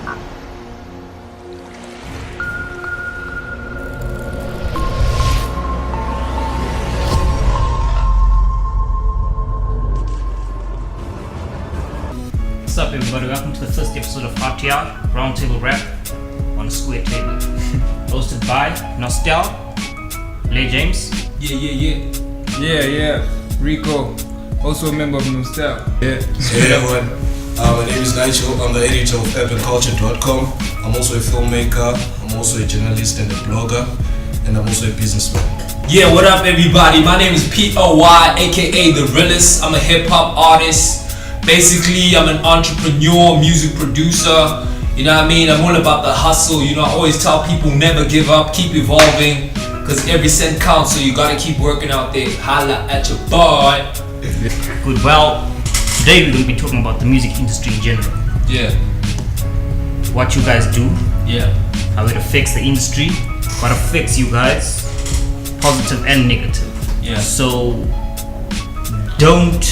What's up, everybody? Welcome to the first episode of RTR, Roundtable Rap on a Square Table. Hosted by Nostal, Lay James. Yeah. Rico, also a member of Nostal. Hey everyone, my name is Nigel. I'm the editor of urbanculture.com. I'm also a filmmaker, I'm also a journalist and a blogger, and I'm also a businessman. Yeah, what up everybody? My name is P.O.Y, aka The Realist. I'm a hip-hop artist. Basically, I'm an entrepreneur, music producer. You know what I mean? I'm all about the hustle. You know, I always tell people never give up, keep evolving, because every cent counts, so you gotta keep working out there. Holla at your boy. Good. Well, today we're going to be talking about the music industry in general. Yeah. What you guys do, Yeah. how it affects the industry, what affects you guys, positive and negative. Yeah. So don't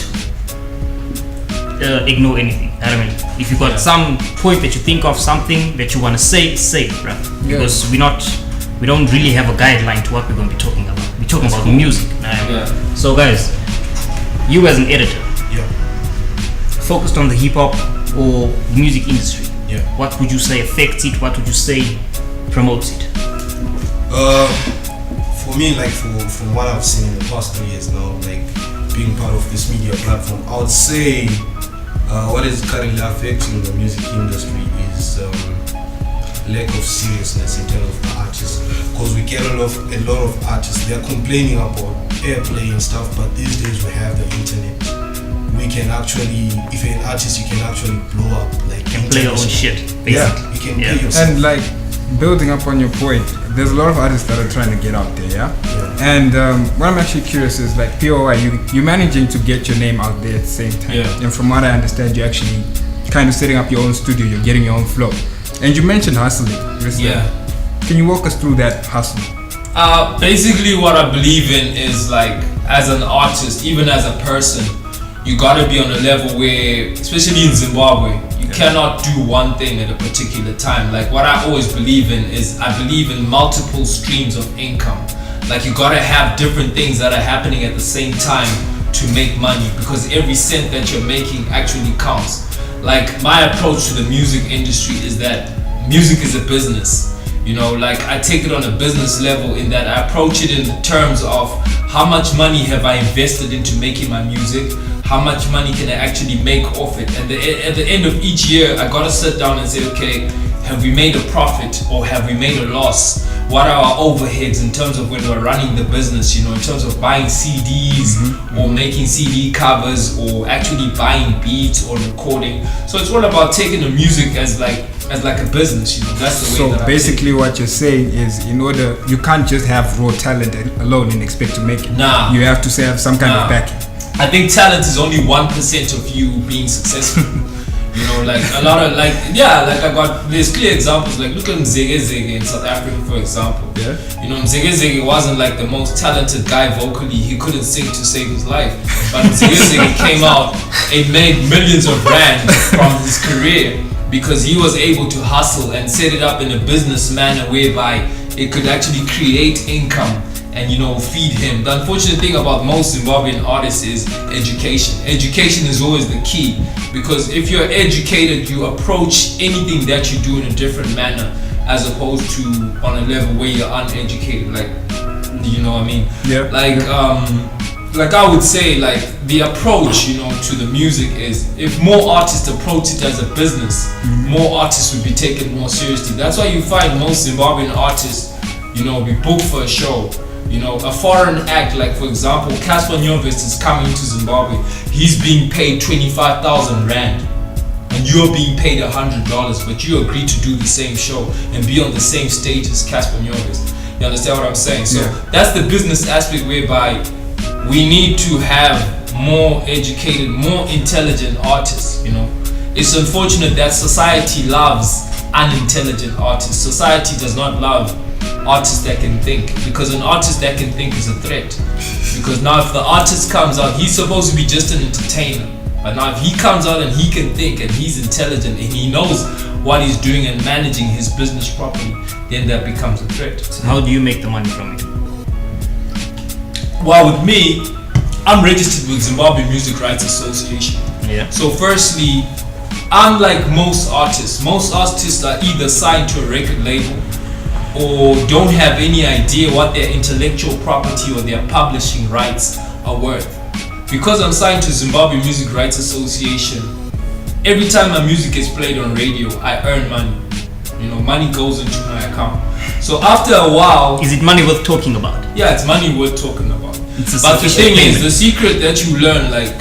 ignore anything. I mean, if you got some point that you think of, something that you want to say it, bro. Because we don't really have a guideline to what we're going to be talking about. We're talking about music. Yeah. So guys, you as an editor, Yeah. focused on the hip hop or music industry, Yeah. what would you say affects it? What would you say promotes it? For me, like from what I've seen in the past 3 years now, like being part of this media platform, I would say what is currently affecting the music industry is lack of seriousness in terms of the artists. Because we get a lot of artists, they're complaining about airplay and stuff, but these days we have the internet. We can actually, if you're an artist, you can actually blow up, like You can play your own shit, basically. Yeah, you can play yourself. And like building up on your point, there's a lot of artists that are trying to get out there, yeah? And what I'm actually curious is like POI, you're managing to get your name out there at the same time. Yeah. And from what I understand, you're actually kind of setting up your own studio, you're getting your own flow. And you mentioned hustling. Yeah. Can you walk us through that hustle? Basically what I believe in is like, as an artist, even as a person, you gotta be on a level where, especially in Zimbabwe, you cannot do one thing at a particular time. Like what I always believe in is, I believe in multiple streams of income. Like you gotta have different things that are happening at the same time to make money, because every cent that you're making actually counts. Like my approach to the music industry is that music is a business. You know, like I take it on a business level in that I approach it in terms of how much money have I invested into making my music, how much money can I actually make off it, and at the end of each year I gotta sit down and say, okay, have we made a profit or have we made a loss? What are our overheads in terms of when we're running the business, you know, in terms of buying CDs or making CD covers or actually buying beats or recording. So it's all about taking the music as like a business, you know. That's the way that So basically what you're saying is, you can't just have raw talent alone and expect to make it. Nah. You have to have some kind of backing. I think talent is only 1% of you being successful. You know, like a lot of there's clear examples. Like look at Mzege in South Africa, for example. Yeah. You know, Mzege wasn't like the most talented guy vocally. He couldn't sing to save his life. But Mzege came out and made millions of rand from his career because he was able to hustle and set it up in a business manner whereby it could actually create income and, you know, feed him. The unfortunate thing about most Zimbabwean artists is education. Education is always the key, because if you're educated, you approach anything that you do in a different manner as opposed to on a level where you're uneducated. Like, you know what I mean? Yeah. Like I would say, like the approach, you know, to the music is, if more artists approach it as a business, more artists would be taken more seriously. That's why you find most Zimbabwean artists, you know, be booked for a show. You know, a foreign act, like for example, Casper Nyovest is coming to Zimbabwe. He's being paid 25,000 rand, and you're being paid $100, but you agree to do the same show and be on the same stage as Casper Nyovest. You understand what I'm saying? So that's the business aspect, whereby we need to have more educated, more intelligent artists. You know, it's unfortunate that society loves unintelligent artists. Society does not love artist that can think, because an artist that can think is a threat. Because now if the artist comes out, he's supposed to be just an entertainer. But now if he comes out and he can think and he's intelligent and he knows what he's doing and managing his business properly, then that becomes a threat. So how do you make the money from it? Well, with me, I'm registered with Zimbabwe Music Rights Association. Yeah. So firstly, unlike most artists are either signed to a record label or don't have any idea what their intellectual property or their publishing rights are worth. Because I'm signed to Zimbabwe Music Rights Association, every time my music is played on radio, I earn money. You know, money goes into my account. So after a while, Is it money worth talking about? yeah, it's money worth talking about. It's a But the sufficient thing is, payment. the secret that you learn, like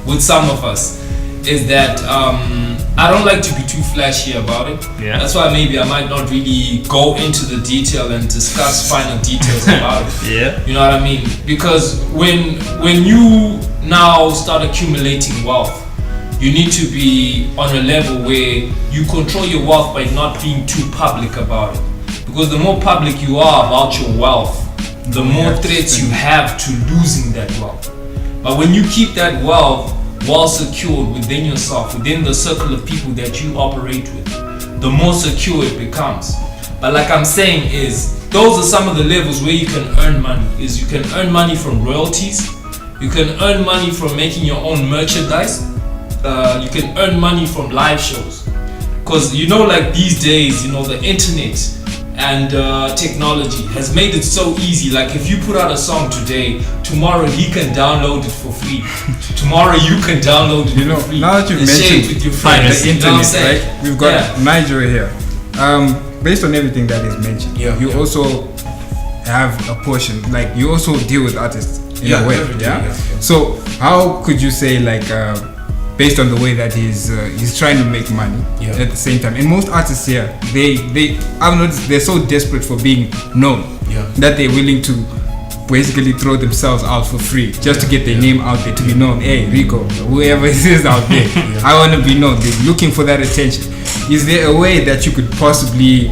with some of us, is that I don't like to be too flashy about it. Yeah. That's why maybe I might not really go into the detail and discuss final details about it. Yeah. You know what I mean? Because when you now start accumulating wealth, you need to be on a level where you control your wealth by not being too public about it. Because the more public you are about your wealth, the more threats you have to losing that wealth. But when you keep that wealth well secured within yourself, within the circle of people that you operate with, the more secure it becomes. But like I'm saying is, those are some of the levels where you can earn money. Is you can earn money from royalties, you can earn money from making your own merchandise, you can earn money from live shows. Because you know, like these days, you know, the internet and technology has made it so easy. Like if you put out a song today, tomorrow he can download it for free. Tomorrow you can download it for free. Now that you've and share it mentioned with your the friends, you know what I'm internet, saying? right? We've got Yeah. Nigeria here. Based on everything that is mentioned, you Yeah. also have a portion. Like you also deal with artists in Yeah, a way. definitely, Yeah? yeah. So how could you say like? Based on the way that he's trying to make money Yeah. at the same time, and most artists here, I've noticed they're so desperate for being known Yeah. that they're willing to basically throw themselves out for free just to get their name out there, to be known. Hey, Rico, whoever it is out there, I want to be known. They're looking for that attention. Is there a way that you could possibly?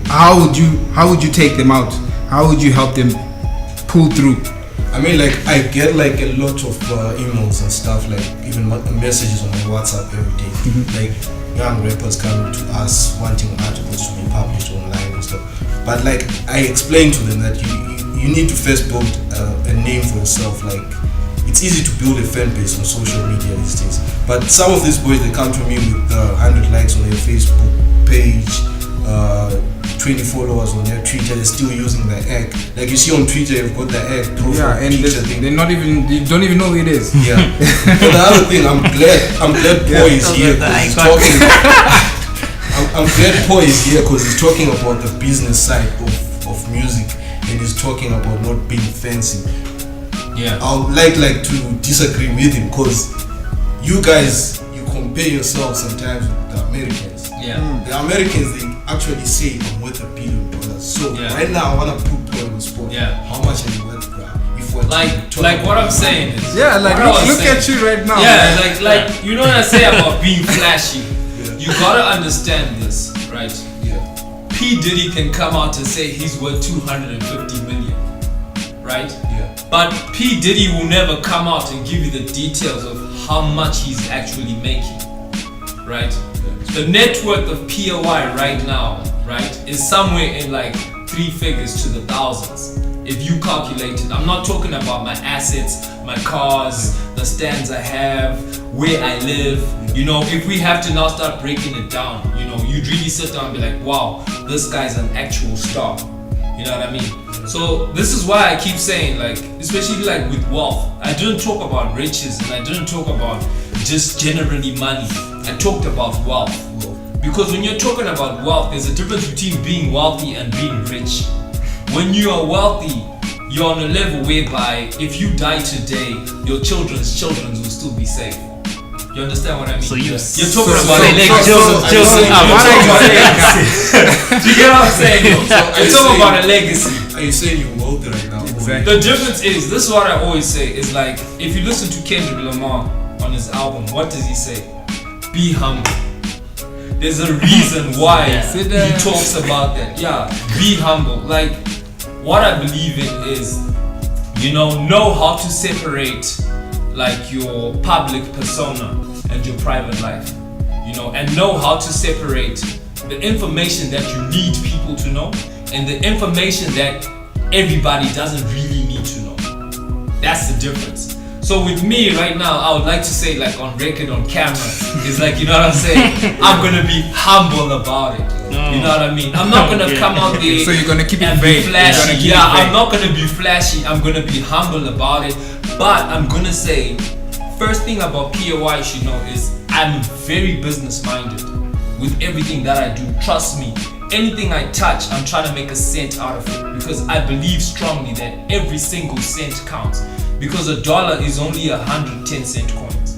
How would you take them out? How would you help them pull through? I mean, like, I get like a lot of emails and stuff, like even messages on my WhatsApp every day. Like young rappers coming to us wanting articles to be published online and stuff. But like I explained to them that you need to first build a name for yourself. Like it's easy to build a fan base on social media these days. But some of these boys, they come to me with 100 likes on their Facebook page, 20 followers on their Twitter. They're still using the egg. Like you see on Twitter, you've got the egg profile Yeah, and picture thing. they're not even. You don't even know who it is. Yeah. But the other thing, I'm glad Poy is here because he's talking. I'm glad Poy is here because he's talking about the business side of music, and he's talking about not being fancy. Yeah. I would like to disagree with him because you guys, you compare yourself sometimes with the Americans. Yeah. The Americans, they actually say I'm worth $1 billion. So Yeah. right now I want to put Poy on the spot. Yeah. How much are you worth, bro? If we're Like what I'm saying is, Yeah, like what I was look saying- at you right now. Yeah, man. like you know what I say about being flashy. You gotta understand this, right? Yeah. P Diddy can come out and say he's worth 250 million, right? Yeah. But P Diddy will never come out and give you the details of how much he's actually making, right? The net worth of POI right now, right, is somewhere in like 3 figures to the thousands. If you calculate it, I'm not talking about my assets, my cars, the stands I have, where I live. You know, if we have to now start breaking it down, you know, you'd really sit down and be like, wow, this guy's an actual star. You know what I mean? So this is why I keep saying, like, especially like with wealth, I didn't talk about riches and I didn't talk about just generally money. I talked about wealth. Because when you're talking about wealth, there's a difference between being wealthy and being rich. When you are wealthy, you're on a level whereby if you die today, your children's children will still be safe. You understand what I mean? So you're talking so- about so- a legacy. so- You're talking about a legacy. Do you get what I'm saying? So are You're you talking saying- about a legacy. Are you saying you're wealthy right now? Exactly. The difference is, this is what I always say, is like, if you listen to Kendrick Lamar on his album, what does he say? Be humble. There's a reason why he talks about that. Yeah, be humble. Like, what I believe in is, you know how to separate like your public persona and your private life, you know, and know how to separate the information that you need people to know and the information that everybody doesn't really need to know. That's the difference. So with me right now, I would like to say, like on record, on camera, it's like, you know what I'm saying? I'm gonna be humble about it. You know what I mean? I'm not gonna come out there. So you're gonna keep it and vague. be flashy. Yeah, I'm not gonna be flashy. I'm gonna be humble about it. But I'm gonna say, first thing about POI you should know is I'm very business minded with everything that I do. Trust me. Anything I touch, I'm trying to make a cent out of it because I believe strongly that every single cent counts. Because a dollar is only 100 10-cent coins.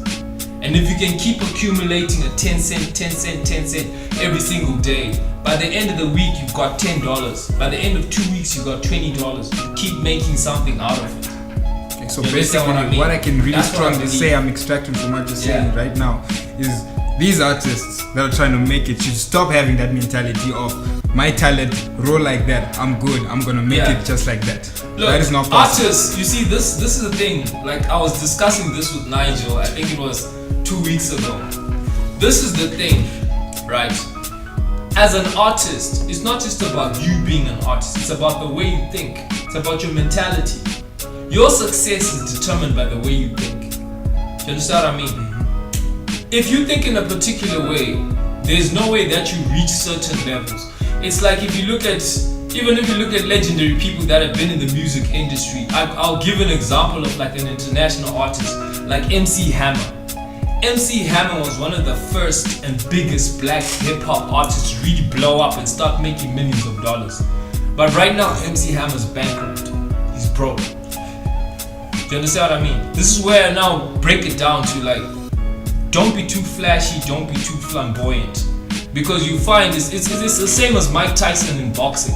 And if you can keep accumulating a 10 cent, 10 cent, 10 cent every single day, by the end of the week you've got $10. By the end of 2 weeks you've got $20. You keep making something out of it. Okay, so You basically, understand what I can really That's what I strongly believe. say I'm extracting from what you're saying right now is these artists that are trying to make it should stop having that mentality of my talent, roll like that, I'm good, I'm gonna make it just like that. Look, that is not possible. Artists, you see, this is the thing. Like I was discussing this with Nigel. I think it was 2 weeks ago. This is the thing, right? As an artist, it's not just about you being an artist. It's about the way you think. It's about your mentality. Your success is determined by the way you think. Do you understand what I mean? If you think in a particular way, there's no way that you reach certain levels. It's like if you look at, even if you look at legendary people that have been in the music industry, I'll give an example of like an international artist, like MC Hammer. MC Hammer was one of the first and biggest black hip-hop artists to really blow up and start making millions of dollars. But right now, MC Hammer's bankrupt. He's broke. Do you understand what I mean? This is where I now break it down to like, don't be too flashy, don't be too flamboyant. Because you find it's the same as Mike Tyson in boxing.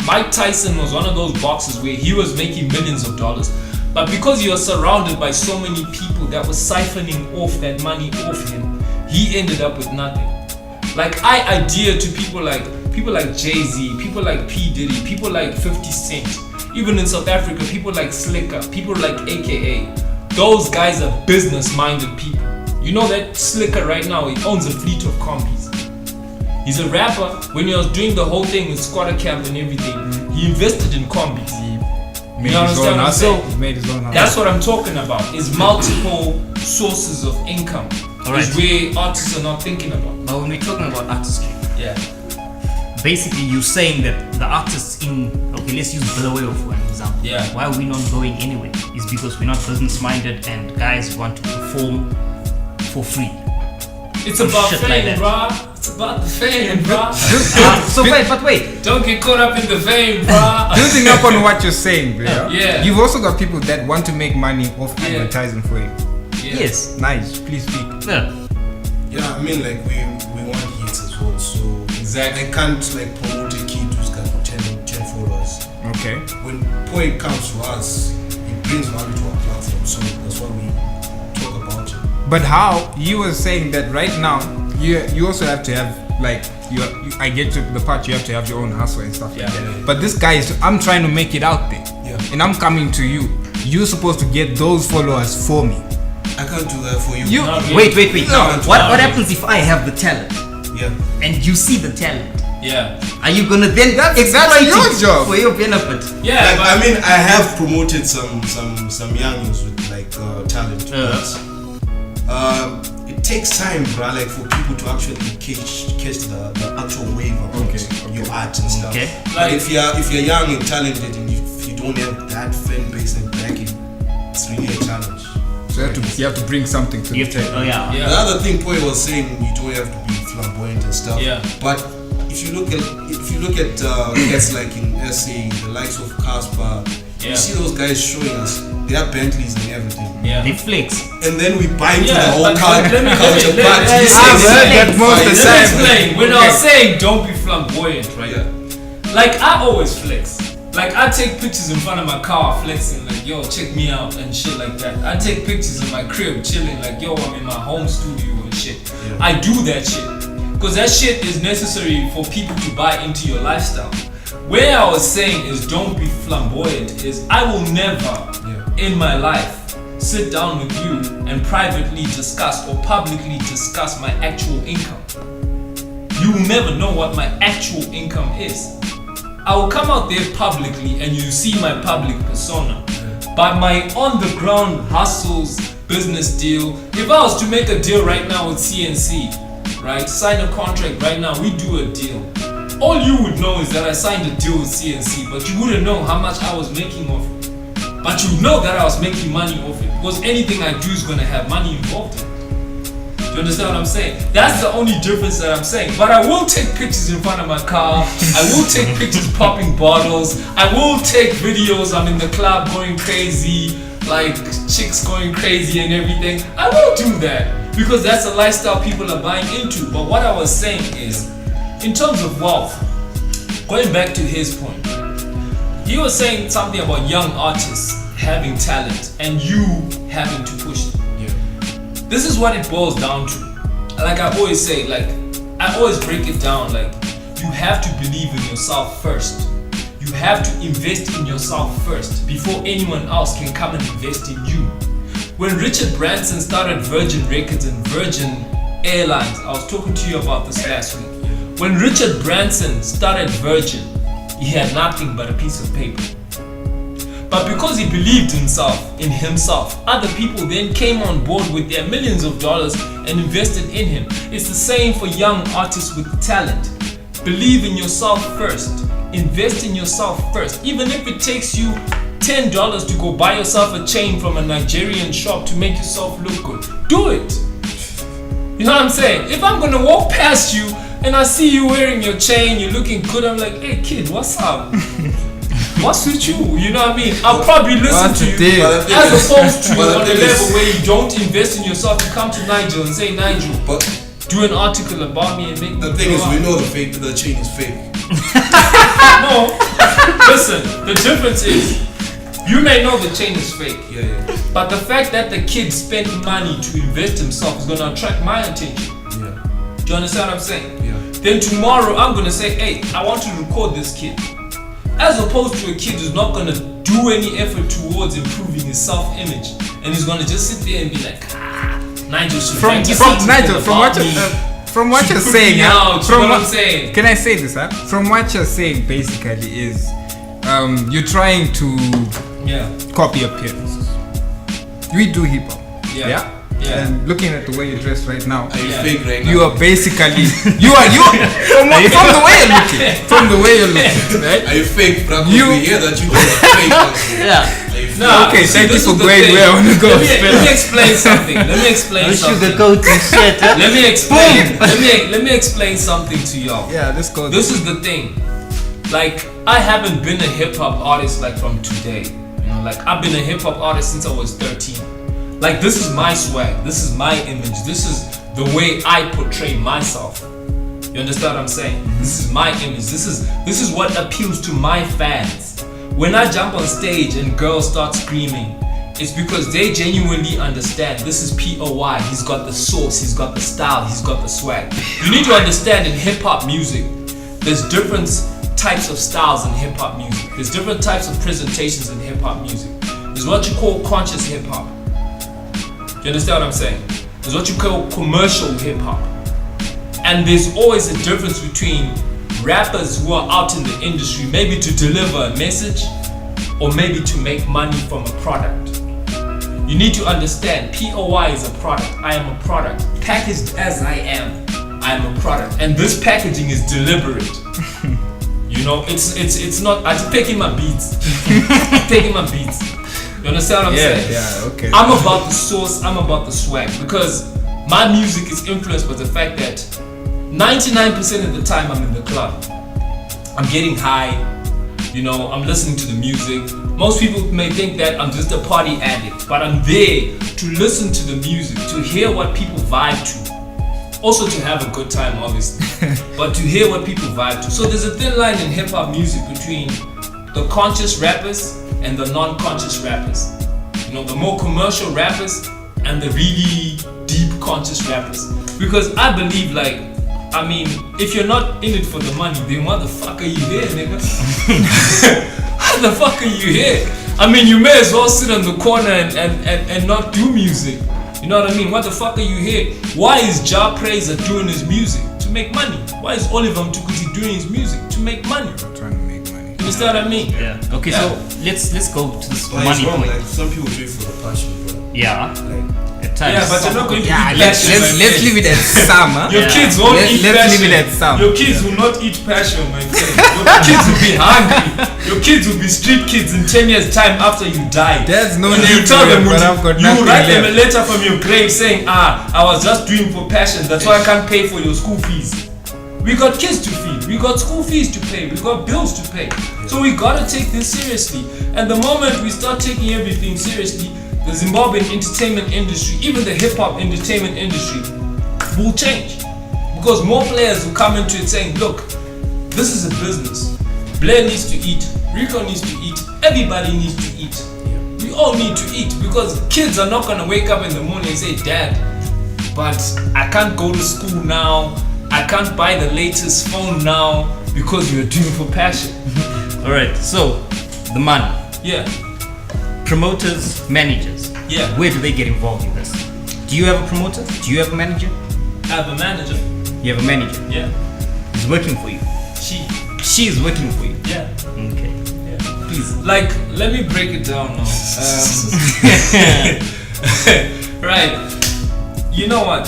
Mike Tyson was one of those boxers where he was making millions of dollars. But because he was surrounded by so many people that were siphoning off that money off him, he ended up with nothing. Like I adhere to people like Jay-Z, people like P. Diddy, people like 50 Cent. Even in South Africa, people like Slicker, people like AKA. Those guys are business-minded people. You know that Slicker right now, he owns a fleet of combis. He's a rapper. When he was doing the whole thing with Squatter Camp and everything, he invested in combis. Made You understand what I'm saying? He made his own house. That's what I'm talking about. Is multiple sources of income. Alright. Is where artists are not thinking about. But when we're talking about artistry, Yeah. basically you're saying that the artists in, okay, let's use Bulawayo for an example. Yeah. Why are we not going anywhere? Is because we're not business minded and guys want to perform for free. It's Some about shit like fame, that. bruh. It's about the fame, bruh. So wait. Don't get caught up in the fame, bruh. Building up on what you're saying, bro. Yeah. You've also got people that want to make money off Yeah. advertising for you. Yeah. Yes. Nice, please speak. Yeah. Yeah, I mean, like we want hits as well, so Exactly. I can't like promote a kid who's got 10 followers. Okay. When point comes to us, it brings value to our platform, so that's why we talk about it. But how you were saying that right now, you also have to have like I get to the part you have to have your own hustle and stuff like Yeah. that. But this guy is, I'm trying to make it out there, and I'm coming to you. You're supposed to get those followers for me. I can't do that for you. You Not Wait. No, What happens if I have the talent Yeah. and you see the talent? Yeah. Are you gonna then That's exploit your it job. for your benefit? Yeah. Like, but I mean, I have promoted some youngins with like talent, but it takes time, bro. Like for people to actually catch the actual wave about your art and stuff. Okay. Like if you're young and talented and if you don't have that fan base and backing, it's really a challenge. So you have to bring something to You the have to, table. Yeah. The other thing Poi was saying, you don't have to be flamboyant and stuff. Yeah. But if you look at guys like in SA, the likes of Casper, Yeah. you see those guys showing us they have Bentleys and everything. Yeah. they flex. And then we buy into Yeah, the whole but culture. let me- But let me- he I've says heard that most of the Let me time. explain. When I was saying don't be flamboyant, right? Yeah. Like I always flex. Like I take pictures in front of my car flexing, like yo, check me out and shit like that. I take pictures in my crib chilling, like yo, I'm in my home studio and shit. Yeah. I do that shit because that shit is necessary for people to buy into your lifestyle. Where I was saying is don't be flamboyant is I will never in my life sit down with you and privately discuss or publicly discuss my actual income. You will never know what my actual income is. I will come out there publicly and you see my public persona. But my on the ground hustles, business deal, if I was to make a deal right now with CNC, right, sign a contract right now, we do a deal. All you would know is that I signed a deal with CNC, but you wouldn't know how much I was making off it. But you know that I was making money off it, because anything I do is going to have money involved in it. Do you understand what I'm saying? That's the only difference that I'm saying. But I will take pictures in front of my car. I will take pictures popping bottles. I will take videos. I'm in the club going crazy, like chicks going crazy and everything. I will do that because that's a lifestyle people are buying into. But what I was saying is, in terms of wealth, going back to his point, he was saying something about young artists having talent and you having to push them. This is what it boils down to. Like I always say, like I always break it down, like you have to believe in yourself first. You have to invest in yourself first before anyone else can come and invest in you. When Richard Branson started Virgin Records and Virgin Airlines, I was talking to you about this last week. When Richard Branson started Virgin, he had nothing but a piece of paper. But because he believed in himself, other people then came on board with their millions of dollars and invested in him. It's the same for young artists with talent. Believe in yourself first. Invest in yourself first. Even if it takes you $10 to go buy yourself a chain from a Nigerian shop to make yourself look good, do it. You know what I'm saying? If I'm gonna walk past you and I see you wearing your chain, you're looking good, I'm like, hey kid, what's up? What's with you? You know what I mean? I'll probably listen to you as opposed to on a level where you don't invest in yourself. You come to Nigel and say, Nigel, do an article about me and make me. The thing is, we know the chain is fake. No, listen. The difference is, you may know the chain is fake. Yeah. But the fact that the kid spent money to invest himself is gonna attract my attention. Yeah. Do you understand what I'm saying? Yeah. Then tomorrow I'm gonna say, hey, I want to record this kid. As opposed to a kid who's not gonna do any effort towards improving his self-image, and he's gonna just sit there and be like, Nigel should from what you're saying, can I say this? From what you're saying, basically is, you're trying to copy appearances. We do hip hop, yeah. And looking at the way you're dressed right now, are you fake right now? You are basically you from the way you're looking. From the way you're looking, right? Are you fake? We hear that you are fake. Yeah. No, okay, thank you for going where I want to go. Let me explain something. Let me explain something. Let me explain something to y'all. Yeah, let's go. This is the thing. Like, I haven't been a hip hop artist like from today. You know, like I've been a hip hop artist since I was 13. Like, this is my swag, this is my image, this is the way I portray myself. You understand what I'm saying? This is my image, this is what appeals to my fans. When I jump on stage and girls start screaming, it's because they genuinely understand this is POY. He's got the sauce, he's got the style, he's got the swag. You need to understand, in hip hop music, there's different types of styles in hip hop music. There's different types of presentations in hip hop music. There's what you call conscious hip hop. Do you understand what I'm saying? There's what you call commercial hip hop. And there's always a difference between rappers who are out in the industry, maybe to deliver a message or maybe to make money from a product. You need to understand, POY is a product. I am a product. Packaged as I am a product. And this packaging is deliberate. You know, it's not, I'm taking my beats. Taking my beats. You understand what I'm saying? Yeah, okay. I'm about the source, I'm about the swag, because my music is influenced by the fact that 99% of the time I'm in the club. I'm getting high, you know, I'm listening to the music. Most people may think that I'm just a party addict, but I'm there to listen to the music, to hear what people vibe to. Also to have a good time, obviously, but to hear what people vibe to. So there's a thin line in hip hop music between the conscious rappers and the non-conscious rappers. You know, the more commercial rappers and the really deep conscious rappers. Because I believe, like, I mean, if you're not in it for the money, then what the fuck are you here, nigga? What the fuck are you here? I mean, you may as well sit on the corner and not do music. You know what I mean? What the fuck are you here? Why is Ja Praiser doing his music? To make money. Why is Oliver Mtukudzi doing his music? To make money. Trying to make money. You understand what I mean? Yeah. Okay, Yeah. so let's go to this But money it's wrong, point. like some people do it for the passion, bro. Yeah. Like, At times. Yeah, but you're not going to Yeah, eat let's passion. let's leave it at summer. Your Yeah. kids won't eat Let's passion. leave it at some. Your kids will not eat passion, my friend. Your kids will be hungry. Your kids will be street kids in 10 years' time after you die. There's no And need you tell for them, it, but I've got you nothing write them a left. letter from your grave saying, I was just doing for passion. That's why I can't pay for your school fees. We got kids to feed. We got school fees to pay. We got bills to pay. So we gotta take this seriously. And the moment we start taking everything seriously, the Zimbabwean entertainment industry, even the hip-hop entertainment industry, will change. Because more players will come into it saying, look, this is a business. Blair needs to eat, Rico needs to eat, everybody needs to eat. We all need to eat because kids are not gonna wake up in the morning and say, Dad, but I can't go to school now, I can't buy the latest phone now because you're doing for passion. All right. So the money. Yeah, Promoters, managers. yeah. Where do they get involved in this? Do you have a promoter? Do you have a manager? I have a manager. You have a manager. Yeah, He's working for you. She is working for you. yeah. Okay. Yeah. Please, like, let me break it down now. Right. You know what?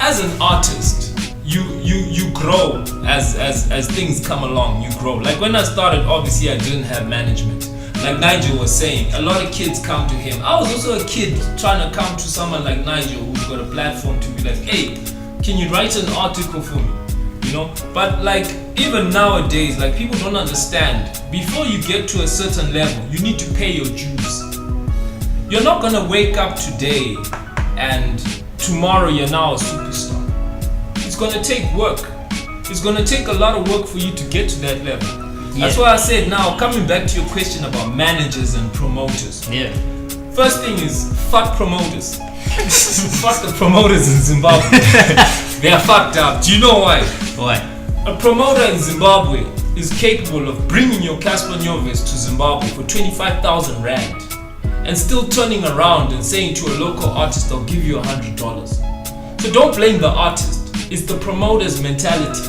As an artist, you grow as things come along. You grow. Like when I started, obviously I didn't have management. Like Nigel was saying, a lot of kids come to him. I was also a kid trying to come to someone like Nigel who's got a platform to be like, hey, can you write an article for me? You know, but like even nowadays, like people don't understand. Before you get to a certain level, you need to pay your dues. You're not gonna wake up today and tomorrow you're now a superstar. It's gonna take work. It's gonna take a lot of work for you to get to that level. That's Yeah. why I said now, coming back to your question about managers and promoters. Yeah. First thing is, fuck promoters. Fuck the promoters in Zimbabwe. They are fucked up. Do you know why? Why? A promoter in Zimbabwe is capable of bringing your Casper Nyovest to Zimbabwe for 25,000 rand and still turning around and saying to a local artist, I'll give you $100. So don't blame the artist. It's the promoter's mentality.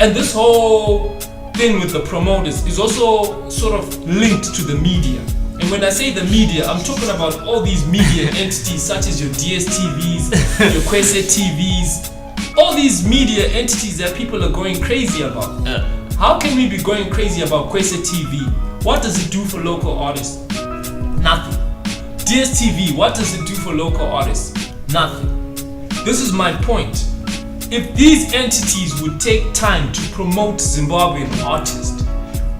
And this whole thing with the promoters is also sort of linked to the media. And when I say the media, I'm talking about all these media entities such as your DSTVs, your Kwese TVs, all these media entities that people are going crazy about. How can we be going crazy about Kwese TV? What does it do for local artists? Nothing. DSTV, what does it do for local artists? Nothing. This is my point. If these entities would take time to promote Zimbabwean artists,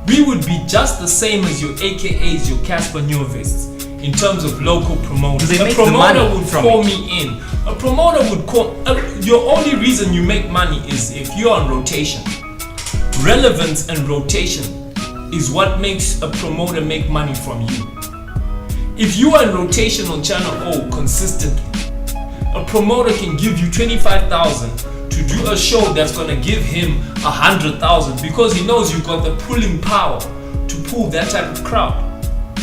we would be just the same as your AKAs, your Casper Nyovest, in terms of local promoters. Do they A make the promoter money would from call it? me in. A promoter would call. Your only reason you make money is if you're on rotation. Relevance and rotation is what makes a promoter make money from you. If you are in rotation on Channel O consistently, a promoter can give you 25,000 to do a show that's gonna give him 100,000 because he knows you've got the pulling power to pull that type of crowd.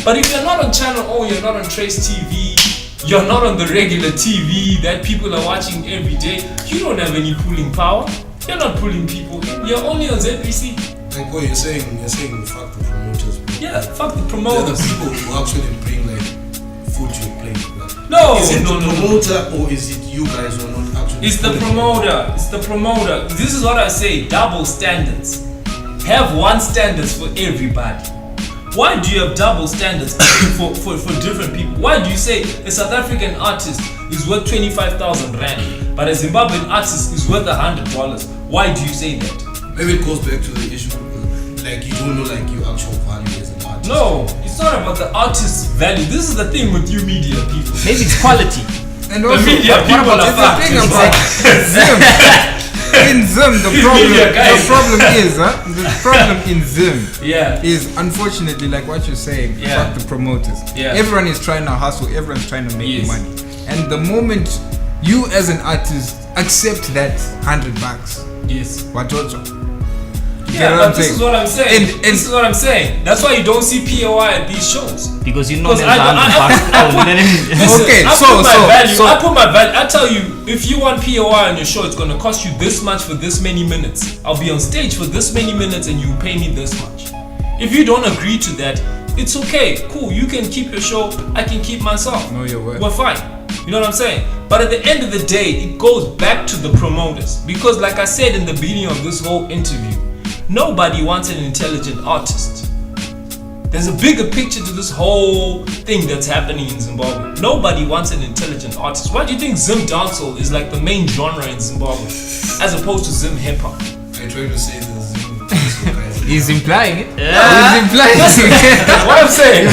But if you're not on Channel O, you're not on Trace TV, you're not on the regular TV that people are watching every day, you don't have any pulling power. You're not pulling people in. You're only on ZBC. Like what you're saying fuck the promoters, bro. Yeah, fuck the They're the promoters. people who actually bring like food to your plate. Like, No, is it no, the no. promoter or is it you guys who are not actually? It's the putting- promoter. It's the promoter. This is what I say. Double standards. Have one standards for everybody. Why do you have double standards for different people? Why do you say a South African artist is worth 25,000 rand, but a Zimbabwean artist is worth $100? Why do you say that? Maybe it goes back to the issue, like you don't know like your actual value as an artist. No, it's not about the artist's value. This is the thing with you media people. Maybe it's quality. And also, media what people about are the fucked. thing about Zim? In Zim, the These problem media guys. the problem in Zim Yeah. is unfortunately like what you're saying. Yeah. Fuck the promoters. Yeah. Everyone is trying to hustle. Everyone's trying to make Yes. money. And the moment you as an artist accept that $100, Yes. watoto, You know but this is what I'm saying. And- This is what I'm saying. That's why you don't see POI at these shows. Because you know Because there's Listen, Okay, I so- put my so- value. so- I put my value. I tell you, if you want POI on your show, it's gonna cost you this much for this many minutes. I'll be on stage for this many minutes, and you pay me this much. If you don't agree to that, it's okay. Cool. You can keep your show. I can keep myself. Know your worth. We're fine. You know what I'm saying? But at the end of the day, it goes back to the promoters. Because like I said in the beginning of this whole interview, nobody wants an intelligent artist. There's a bigger picture to this whole thing that's happening in Zimbabwe. Nobody wants an intelligent artist. Why do you think Zim dancehall is like the main genre in Zimbabwe, as opposed to Zim hip hop? I try to say the Zim guys. He's implying it. Yeah. He's implying it. What I'm saying?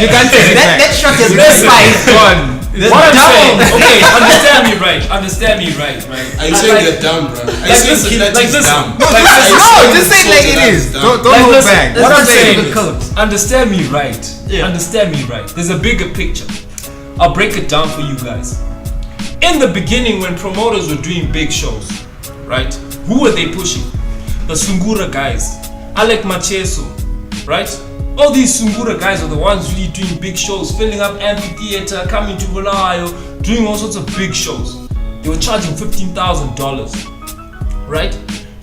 You can't say That shot is Listen. gone. What I'm saying? Okay, understand me right. Understand me right. I say they're dumb, bro. I say listen, Killer like is listen. dumb. Like I listen. say No, just say it like Soulja it is. dumb. Don't Like, hold listen, back. what I'm Let's saying say the code. is, understand me right. Yeah. Understand me right. There's a bigger picture. I'll break it down for you guys. In the beginning, when promoters were doing big shows, right? Who were they pushing? The Sungura guys, Alec Macheso, right? All these Sungura guys are the ones really doing big shows, filling up amphitheater, coming to Bulawayo, doing all sorts of big shows. They were charging $15,000, right?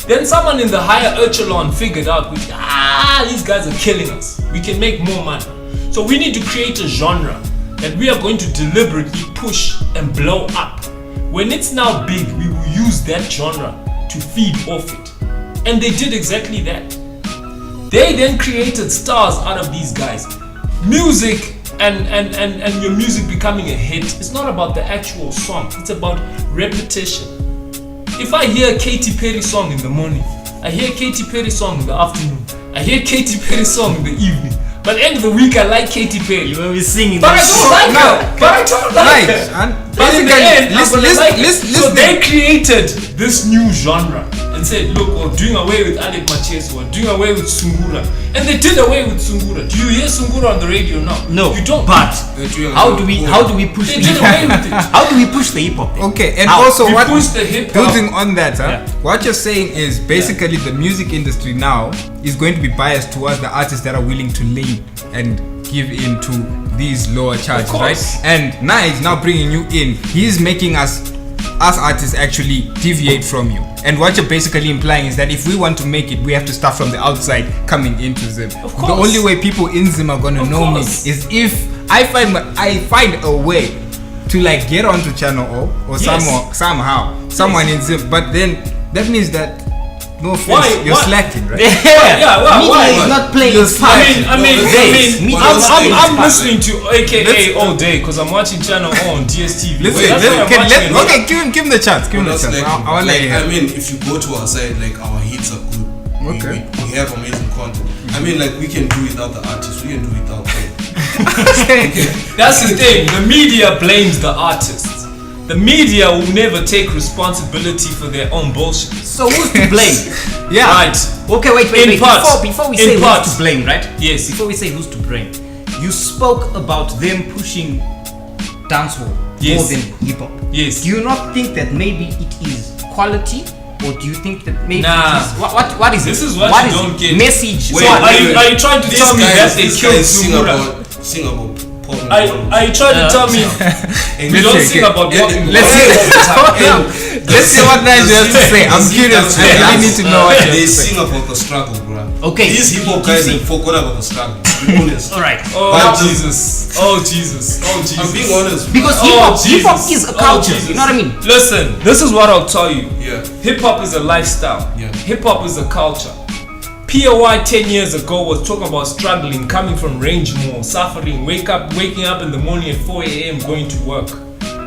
Then someone in the higher echelon figured out, these guys are killing us. We can make more money. So we need to create a genre that we are going to deliberately push and blow up. When it's now big, we will use that genre to feed off it. And they did exactly that. They then created stars out of these guys. Music and your music becoming a hit, it's not about the actual song, it's about repetition. If I hear a Katy Perry song in the morning, I hear Katy Perry song in the afternoon, I hear Katy Perry song in the evening, but at the end of the week I like Katy Perry. You will be singing But I that don't like her. But I don't like Right. her. And But in the end, I'm gonna like it. listen. So they created this new genre and said, look, we're doing away with Alec Macheso, we're doing away with Sungura. And they did away with Sungura. Do you hear Sungura on the radio now? No, You don't. but They're doing how a do we good push They the did away with it. how do we push the hip hop? Okay, and How? also We what push the hip hop. building on that, Yeah. what you're saying is basically the music industry now is going to be biased towards the artists that are willing to lay and give in to these lower charges, course. right? And now he's now bringing you in. He's making us artists actually deviate from you. And what you're basically implying is that if we want to make it, we have to start from the outside coming into Zim. Of The course. only way people in Zim are gonna Of know course. me is if I find a way to like get onto channel O or Yes. someone in Zim. But then that means that no offense, Why- you're why- slacking, right? Yeah, well, Media why? is not playing You're its I part. mean, Media I'm is listening to AKA all day because I'm watching channel O on DSTV. Listen, That's why I'm watching it. okay, give him the chance. Give him the That's chance. like, I want to like, hear. I mean, if you go to our site, like our hits are good. Okay. We have amazing content. I mean, like we can do without the artists. We can do without them. That's the thing. The media blames the artists. The media will never take responsibility for their own bullshit. So who's to blame? Yeah. Right. Okay, wait. In parts. Before we In say who's parts. to blame, right? Yes. Before we say who's to blame, you spoke about them pushing dancehall Yes. more than hip hop. Yes. Do you not think that maybe it is quality, or do you think that maybe Nah. it is what is This it? is what you is don't it? get. Message. Wait, So Are you trying to These tell me that they these killed guys sing Sungura? about pop. Are you trying to tell me we don't sing about walking Let's see. Let's see what Nigel has to say. I'm curious. I really need to know what you have They to say. sing about the struggle, bro. Okay, These hip hop keep guys singing. they forgot about the struggle. To be honest. All right. Oh But- Jesus! Oh Jesus! Oh Jesus! I'm being honest. Because Oh, hip hop Jesus. is a Oh, culture. Jesus. You know what I mean? Listen, this is what I'll tell you. Yeah. Hip hop is a lifestyle. Yeah. Hip hop is a culture. POI 10 years ago was talking about struggling, coming from Rangemore, suffering, waking up in the morning at 4 a.m. going to work.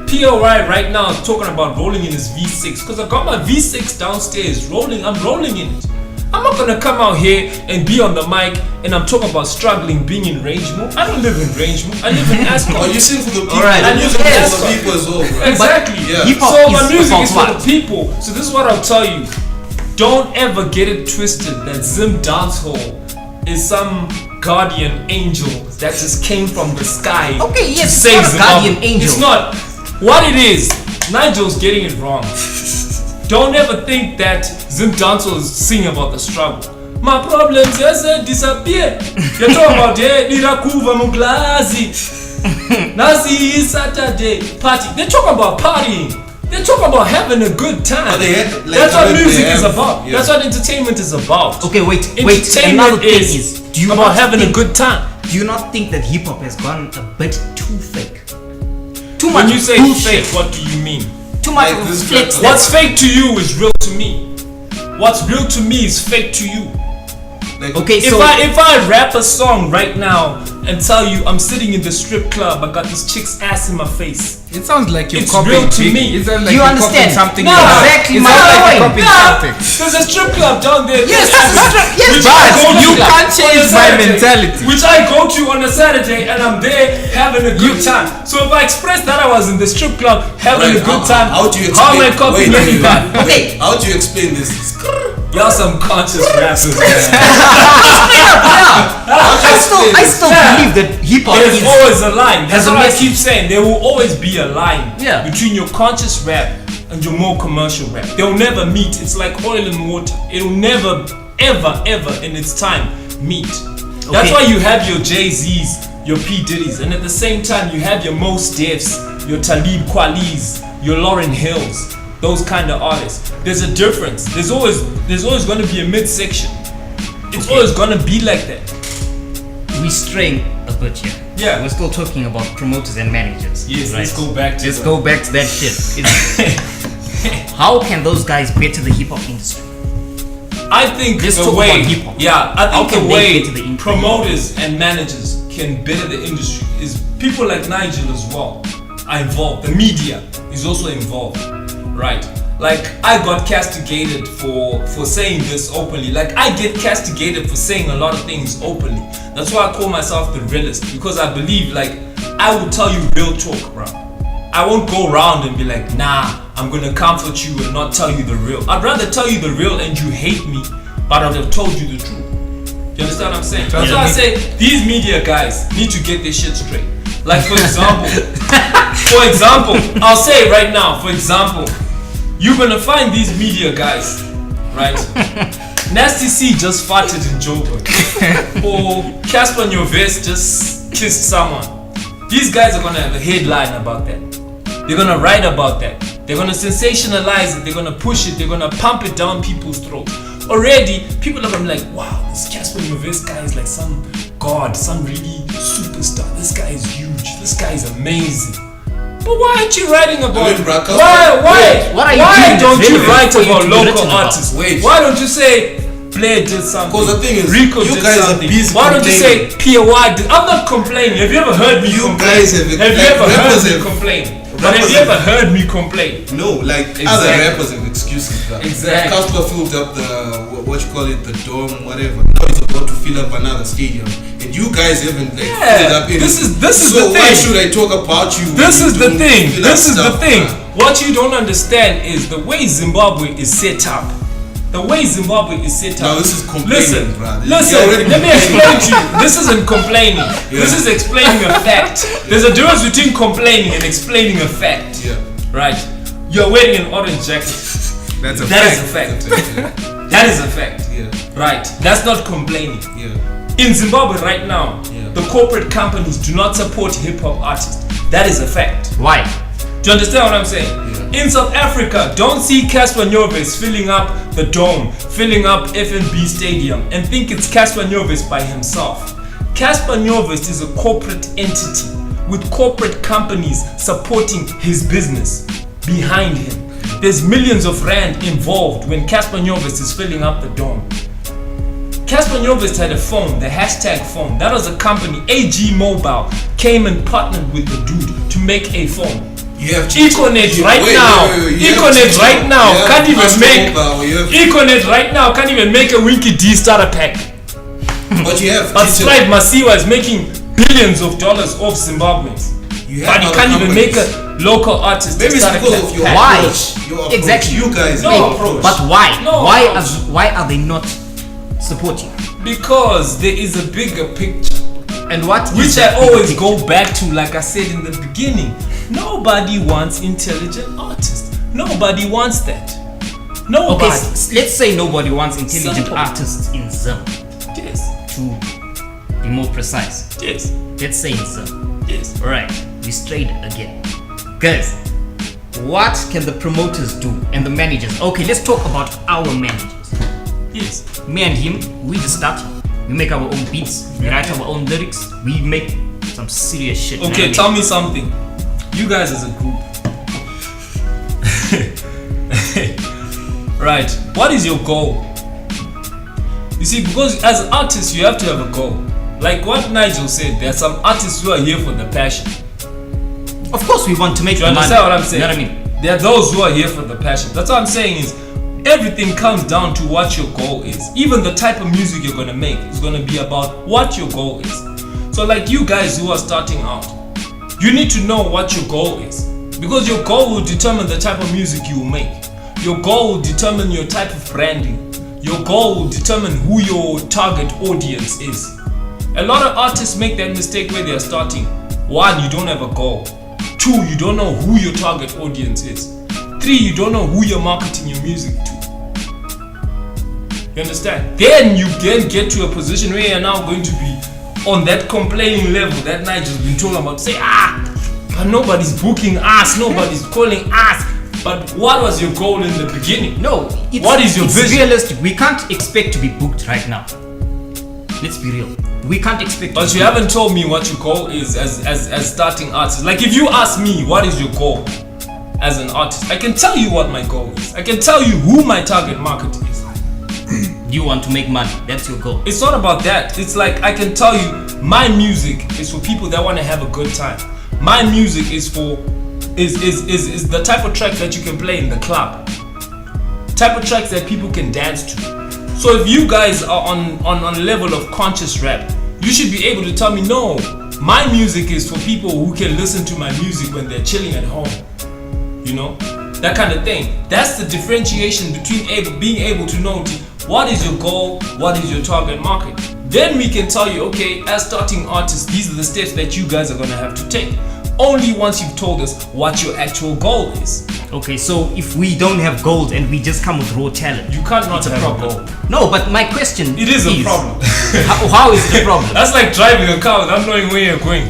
POI right now is talking about rolling in his V6 because I got my V6 downstairs rolling. I'm rolling in it. I'm not gonna come out here and be on the mic and I'm talking about struggling being in Rangemore. I don't live in Rangemore. I live in Ascot. But you sing for the people. Alright. And you sing Yes. for the people as well, bro. Exactly. Yeah. Hip hop So is my music about is for what? the people. So this is what I'll tell you. Don't ever get it twisted that Zim Dancehall is some guardian angel that just came from the sky. Okay, yes, to it's save not a Zimbabwe. guardian angel. It's not. What it is, Nigel's getting it wrong. don't ever think that Zim Dancehall is singing about the struggle. My problems yes disappear. You're talking about Lirakuva Muglazi. Nazi Saturday party. They talk about partying. They talk about having a good time. That's what music is about. Yeah. That's what entertainment is about. Okay, wait. Another thing is about having a good time. Do you not think that hip hop has gone a bit too fake? Too much. When you say bullshit. fake, what do you mean? Too much of flex. What's fake to you is real to me. What's real to me is fake to you. Like, okay, if I rap a song right now and tell you I'm sitting in the strip club, I got this chick's ass in my face. It sounds like you're It's copying real to Biggie. me. It sounds like Do you you're understand? copying something. No, exactly. It sounds like you're copying something. There's a strip club down there. Yes, there's a strip. Yes, Which I go But you to can't on change a my Saturday, mentality. Which I go to on a Saturday and I'm there having a good time. So if I express that I was in the strip club having a good time, how do you how am I explain? copying anybody? Okay. How do you explain this? Y'all some conscious rappers, man. I still believe that hip hop There's is always a line. That's There's a what I message. keep saying. There will always be a line Yeah. between your conscious rap and your more commercial rap. They'll never meet. It's like oil and water. It'll never, ever in its time meet. That's Okay. why you have your Jay-Z's, your P. Diddy's, and at the same time you have your Mos Defs, your Talib Kweli's, your Lauryn Hills, those kind of artists. There's a difference. There's always going to be a midsection. It's always going to be like that. we straying a bit here. Yeah. We're still talking about promoters and managers. Yes, right? let's go back to that shit. How can those guys better the hip hop industry? I think Let's the talk way, about hip-hop. yeah, I How think can the they way get to the industry? promoters and managers can better the industry is people like Nigel as well are involved. The media is also involved, right? Like I got castigated for saying this openly. Like I get castigated for saying a lot of things openly. That's why I call myself the realist, because I believe like I will tell you real talk, bro. I won't go around and be like, nah, I'm gonna comfort you and not tell you the real. I'd rather tell you the real and you hate me, but I'd have told you the truth. You understand what I'm saying? That's why I say these media guys need to get their shit straight. Like for example, I'll say it right now, for example, you're gonna find these media guys, right? Nasty C just farted in Joburg. Or Casper Nyovest just kissed someone. These guys are gonna have a headline about that. They're gonna write about that. They're gonna sensationalize it. They're gonna push it. They're gonna pump it down people's throats. Already, people are gonna be like, wow, this Casper Nyovest guy is like some god, some really superstar. This guy is huge. This guy is amazing. But why aren't you writing about why don't you write about local artists? Why don't you say Blair did something? Because the thing is, Rico you did guys something. are busy Why don't you say complaining. POI did? I'm not complaining. Have you ever heard me complain? Guys have you like, ever heard rappers me have- complain? But have you ever heard me complain? No, like other Exactly. rappers have excuses. Bro. Exactly. Casper filled up the what you call it, the dome, whatever. Now he's about to fill up another stadium, and you guys haven't like filled up this is so the thing. why should I talk about you? This when is you the don't thing. fill up This is the stuff, thing. bro? What you don't understand is the way Zimbabwe is set up. The way Zimbabwe is set up. No, this is complaining, bro. Listen. Let me explain to you. This isn't complaining. Yeah. This is explaining a fact. There's a difference between complaining and explaining a fact. Yeah. Right. You're wearing an orange jacket. That's a That fact. is a fact. Yeah. That is a fact. Yeah. Right. That's not complaining. Yeah. In Zimbabwe right now, Yeah. the corporate companies do not support hip hop artists. That is a fact. Why? Do you understand what I'm saying? Yeah. In South Africa, don't see Casper Nyovest filling up the dome, filling up FNB Stadium, and think it's Casper Nyovest by himself. Casper Nyovest is a corporate entity with corporate companies supporting his business behind him. There's millions of rand involved when Casper Nyovest is filling up the dome. Casper Nyovest had a phone, the hashtag phone. That was a company, AG Mobile, came and partnered with the dude to make a phone. You have Econet you- right wait, now. wait, wait, you Econet have right now you have can't even Casper make. Mobile, you have- Econet right now can't even make a Winky D starter pack. But you have But Twitter. Stride Masiwa is making billions of dollars off Zimbabweans. You have But you other can't even make companies. a local artist Maybe it's starter because pack. of your Why? approach. Your approach. Exactly. You guys, No your approach. But why? No, Why are they not supporting? Because there is a bigger picture. And what is Which that I always big go back to, like I said in the beginning. Nobody wants intelligent artists. Nobody wants that. Nobody. Okay, let's say nobody wants intelligent Simple. artists in Zim. Yes. To be more precise, Yes. let's say in Zim. Yes. Alright, we strayed again. Guys, what can the promoters do and the managers? Okay, let's talk about our managers. Yes. Me and him, we just start. We make our own beats, we write our own lyrics, we make some serious shit. you know what I Okay, mean? tell me something. You guys as a group. Right. What is your goal? You see, because as an artist, you have to have a goal. Like what Nigel said, there are some artists who are here for the passion. Of course, we want to make Do you money. understand what I'm saying? You know what I mean? There are those who are here for the passion. That's what I'm saying is everything comes down to what your goal is. Even the type of music you're gonna make is gonna be about what your goal is. So like you guys who are starting out, you need to know what your goal is. Because your goal will determine the type of music you will make. Your goal will determine your type of branding. Your goal will determine who your target audience is. A lot of artists make that mistake where they are starting. 1, you don't have a goal. 2, you don't know who your target audience is. 3, you don't know who you're marketing your music to. You understand? Then you can get to a position where you're now going to be on that complaining level that Nigel's been talking about. Say, but nobody's booking us, nobody's calling us. But what was your goal in the beginning? No, What is your it's vision? realistic. We can't expect to be booked right now. Let's be real. We can't expect. But to you be haven't told me what your goal is as starting artist. Like if you ask me what is your goal as an artist, I can tell you what my goal is. I can tell you who my target market is. You want to make money. That's your goal. It's not about that. It's like I can tell you my music is for people that want to have a good time. My music is for is the type of track that you can play in the club. Type of tracks that people can dance to. So if you guys are on a level of conscious rap, you should be able to tell me, no, my music is for people who can listen to my music when they're chilling at home. You know? That kind of thing. That's the differentiation between being able to know what is your goal, what is your target market. Then we can tell you, okay, as starting artists, these are the steps that you guys are going to have to take. Only once you've told us what your actual goal is. Okay, so if we don't have gold and we just come with raw talent, You can't not it's a have a problem. goal. No, but my question It is a problem. how is it a problem? That's like driving a car without knowing where you're going.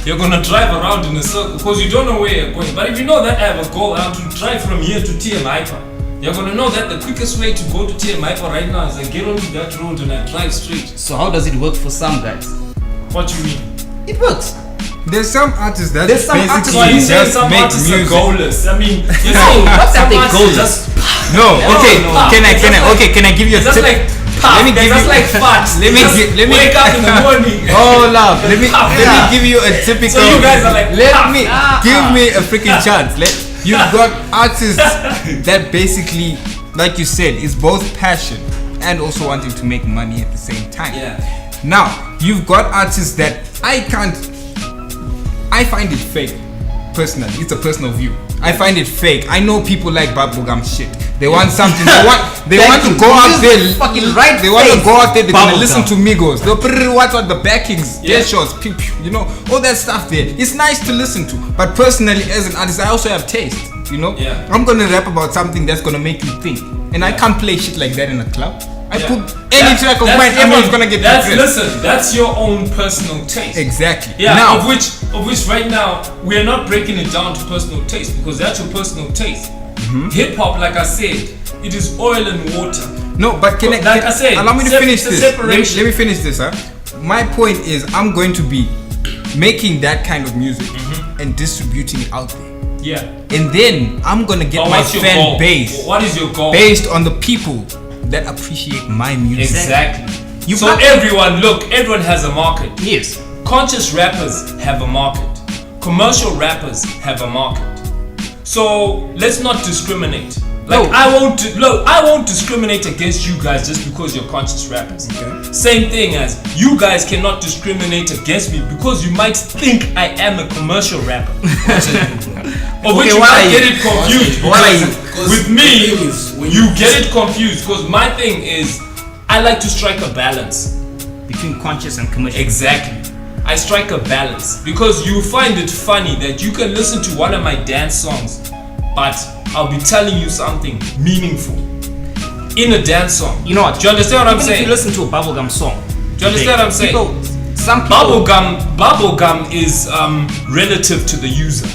You're gonna drive around in a circle because you don't know where you're going. But if you know that I have a goal, I want to drive from here to TMIPA, you're gonna know that the quickest way to go to TMIPA right now is I get onto that road and I drive straight. So how does it work for some guys? What you mean? It works. There's some artists that There's some artists So you basically say just some make artists are music. goalless. I mean, you're No, saying what are some they artists goalless? just No, okay, no. can I It's can I give you a It's just tip? like puff. Let me give That's you- like fat. let me Just gi- let me- wake up in the morning. Oh love, let me Yeah. give you a typical. So you guys are like, let ah, me give me a freaking chance. You've got artists that basically, like you said, is both passion and also wanting to make money at the same time. Yeah. Now you've got artists that I find it fake. Personally, it's a personal view. I find it fake. I know people like bubblegum shit. They want something. They want to go out there. Fucking right. They want to go out there. They're gonna Bubblegum. listen to Migos. They'll watch out the backings, Yeah. shows, pew, pew, you know, all that stuff there. It's nice to listen to. But personally, as an artist, I also have taste. You know, Yeah. I'm gonna rap about something that's gonna make you think, and I can't play shit like that in a club. I Yeah. put any track of mine, everyone's gonna get that's depressed. listen, that's your own personal taste. Exactly. Yeah, Now, of which right now we are not breaking it down to personal taste because that's your personal taste. Hip hop, like I said, it is oil and water. no, but can I? Like I said, allow me to finish the this. separation. Let me finish this, huh? My point is, I'm going to be making that kind of music and distributing it out there, Yeah. and then I'm gonna get But my what's your fan goal? base What is your goal? based on the people that appreciate my music. Exactly. You So can't- everyone has a market. Yes. Conscious rappers have a market. Commercial rappers have a market. So let's not discriminate. Like No. I won't discriminate against you guys just because you're conscious rappers. Okay. Same thing as you guys cannot discriminate against me because you might think I am a commercial rapper. Or which Okay, you what might are get you? it confused. What are you? Because with me, the thing is, when you get it confused because my thing is I like to strike a balance. Between conscious and commercial. Exactly. I strike a balance because you find it funny that you can listen to one of my dance songs, but I'll be telling you something meaningful. in a dance song. You know what? Do you understand what I'm Even saying? if you listen to a bubblegum song, Do you understand what I'm saying? Some people. Bubblegum is relative to the user,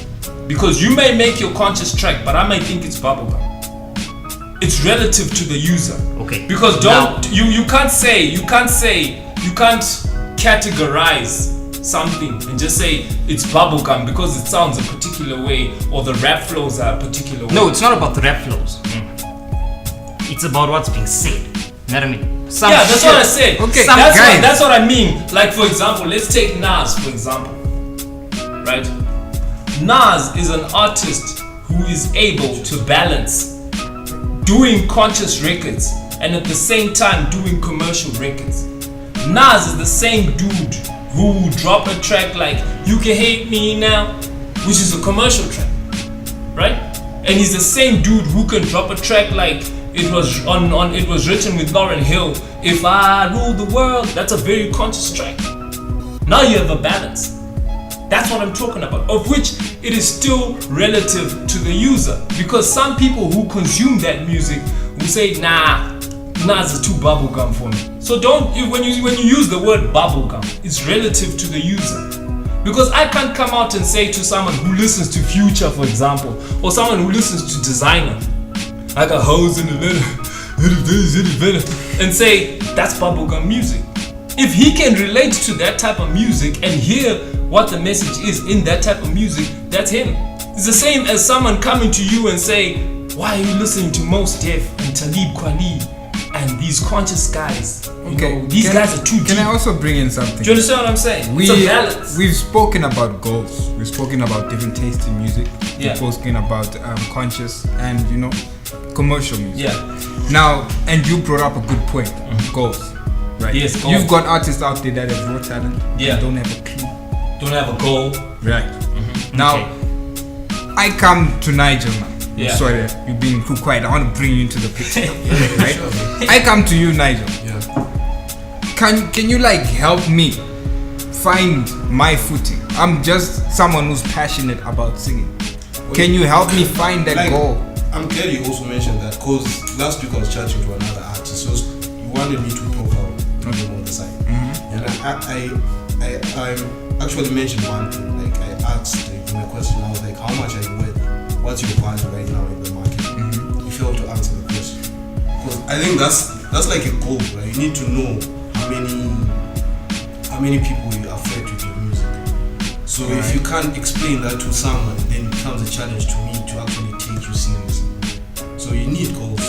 because you may make your conscious track, but I may think it's bubblegum. It's relative to the user. Okay. Because you can't categorize something and just say it's bubblegum because it sounds a particular way or the rap flows are a particular way. No, it's not about the rap flows. It's about what's being said. You know what I mean? That's what I said. Okay, that's what I mean. Like, for example, let's take Nas, for example. Right? Nas is an artist who is able to balance doing conscious records and at the same time doing commercial records. Nas is the same dude who will drop a track like You Can Hate Me Now, which is a commercial track, right? And he's the same dude who can drop a track like it was written with Lauryn Hill, If I Rule the World. That's a very conscious track. Now you have a balance. That's what I'm talking about, of which it is still relative to the user, because some people who consume that music will say, nah, Nas is too bubblegum for me. So when you use the word bubblegum, it's relative to the user. Because I can't come out and say to someone who listens to Future, for example, or someone who listens to Designer, I got hoes in the letter, and say that's bubblegum music. If he can relate to that type of music and hear what the message is in that type of music, that's him. It's the same as someone coming to you and say, why are you listening to Mos Def and Talib Kweli and these conscious guys? These guys are too deep. Can I also bring in something? Do you understand what I'm saying? It's a balance. We've spoken about goals. We've spoken about different tastes in music. Yeah. We've spoken about conscious and commercial music. Yeah. Now, and you brought up a good point. Goals, right? Yes, goals. You've got artists out there that have raw talent. Yeah. Don't have a clue. Don't have a goal. Right. Now, I come to Nigel now. Yeah. Sorry, you've been too quiet. I want to bring you into the picture. Right? I come to you, Nigel. Yeah. Can you help me find my footing? I'm just someone who's passionate about singing. Can you help me find that goal? I'm glad you also mentioned that, because last week I was chatting to another artist. So you wanted me to profile him on the side, and I actually mentioned one thing. Like, I asked him a question. I was like, how much are you worth? What's your value right now in the market? He failed to answer the question, because I think that's like a goal, right? You need to know how many people you affect with your music. So if you can't explain that to someone, then it becomes a challenge to me to actually take you seriously. So you need goals.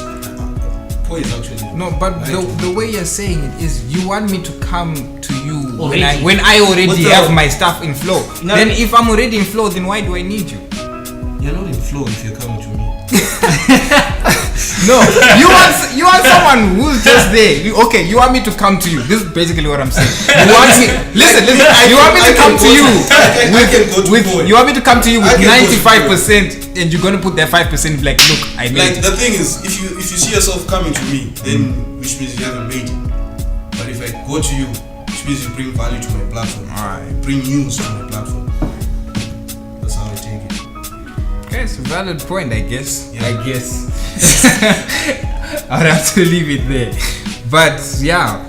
Is actually no, but the way you're saying it is, you want me to come to you Already. when I already have my stuff in flow. Then if I'm already in flow, then why do I need you? You're not in flow if you're coming to me. No, you want someone who's just there. You want me to come to you. This is basically what I'm saying. You want me listen. You want me to come to you with you want me to come to you with 95%, and you're gonna put that 5% like, look, I made like it. the thing is, if you see yourself coming to me, then which means you haven't made it. But if I go to you, which means you bring value to my platform. Alright. You bring news to my platform. That's how I take it. Okay, it's a valid point, I guess. Yeah. I guess. I'd have to leave it there. But yeah,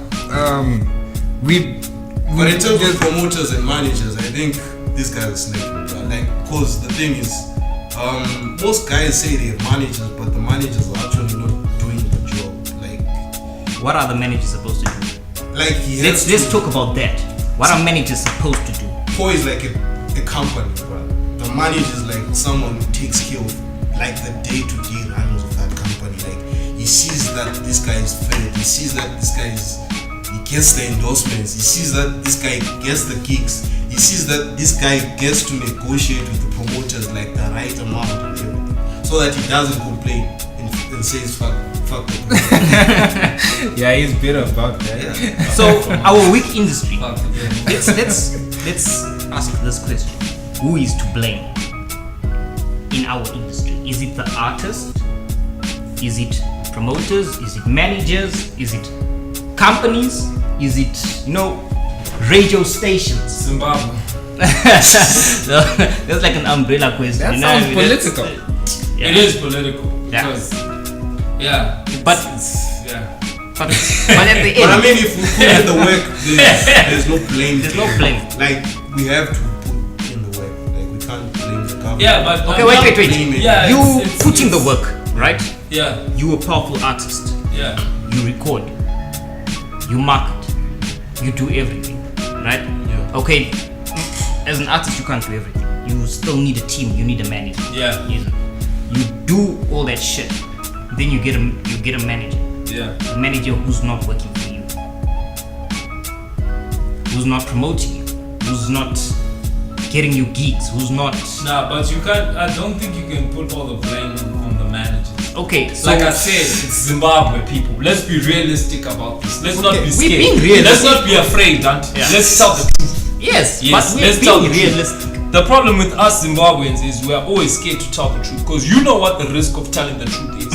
But in terms of promoters and managers, I think these guys are snaking. Cause the thing is, most guys say they have managers, but the managers are actually not doing the job. What are the managers supposed to do? Let's talk about that. What are managers supposed to do? Poe is like a company, bro. The manager is like someone who takes care of the day-to-day runnings of that company. Like, he sees that this guy is fed. He sees that this guy he gets the endorsements. He sees that this guy gets the gigs. He sees that this guy gets to negotiate with the promoters the right amount and everything, so that he doesn't complain and says fuck the yeah, he's bitter about that. Yeah. So our weak industry. Let's ask this question: who is to blame in our industry? Is it the artist? Is it promoters? Is it managers? Is it companies? Is it radio stations? Zimbabwe. That's like an umbrella question. That sounds political. Yeah. It is political, Yeah. because Yeah. But Yeah. but at the But I end, mean, if we put in the work, there's no blame. there's no blame. Like we have to put in the work. Like we can't blame the government. Yeah, but Okay, wait. Yeah, You it's- put in the it's- work, right? Yeah. You a powerful artist. Yeah. You record. You market. You do everything, right? Yeah. Okay. As an artist, you can't do everything. You still need a team. You need a manager. Yeah. You do all that shit. Then you get a manager. Yeah. A manager who's not working for you, who's not promoting you, who's not getting you gigs, who's not. Nah, but you can't. I don't think you can put all the blame on the managers. Okay, so Like I said, it's Zimbabwe, people. Let's be realistic about this. Let's not be we're scared. being realistic. Let's not be afraid, Dante. Yeah. Let's tell the truth. yes, Yes, but we're let's tell being the truth. realistic. The problem with us Zimbabweans is we are always scared to tell the truth because you know what the risk of telling the truth is.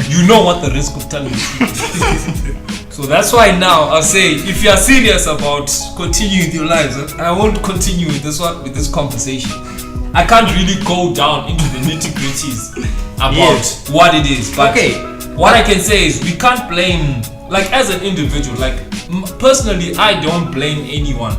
You know what the risk of telling the truth is. So that's why now I'll say, if you are serious about continuing your lives, I won't continue with this one, with this conversation. I can't really go down into the nitty-gritties about Yes. what it is. But Okay. what I can say is we can't blame, like as an individual, like personally, I don't blame anyone